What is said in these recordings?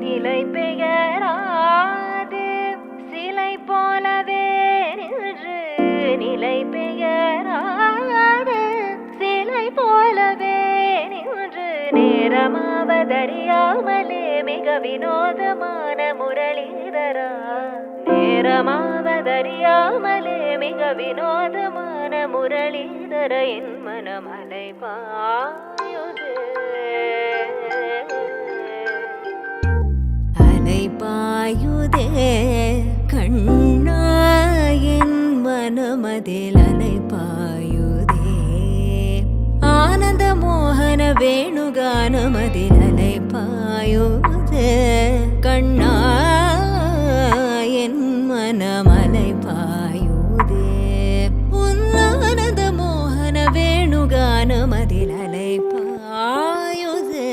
நிலை பெயராது சிலை போலவே நின்று நிலை பெயராது சிலை போலவே நின்று நேரமாவதறியாமலே மிக வினோதமான முரளிதரா நேரமாவதறியாமலே மிக வினோதமான முரளிதர என் மனம் அலைபாயுதே அலைபாயுதே கண்ணா என் மனமதில் அலைபாயுதே ஆனந்த மோகன வேணுகானமதில் அலைபாயுதே கண்ணா என் மனம் அலைபாயுதே உன் ஆனந்த மோகன வேணுகானமதில் அலைபாயுதே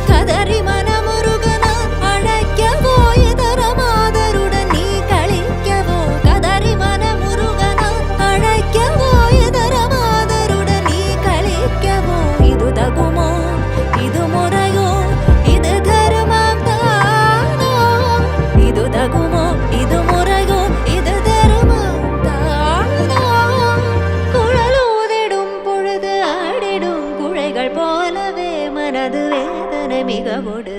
கதறி மனமுருகன அழைக்கவோ இதர மாதருடன் நீ கழிக்கவோ கதறி மனமுருகன அழைக்கவோ இதர மாதருடன் நீ கழிக்கவோ இது தகுமோ இது முறையோ இது தர்மம் தானோ இது தகுமோ இது முறையோ இது தர்மம் தானோ குழலூதிடும் பொழுது ஆடிடும் குழைகள் போலவே மனது வேதனை மிகவோடு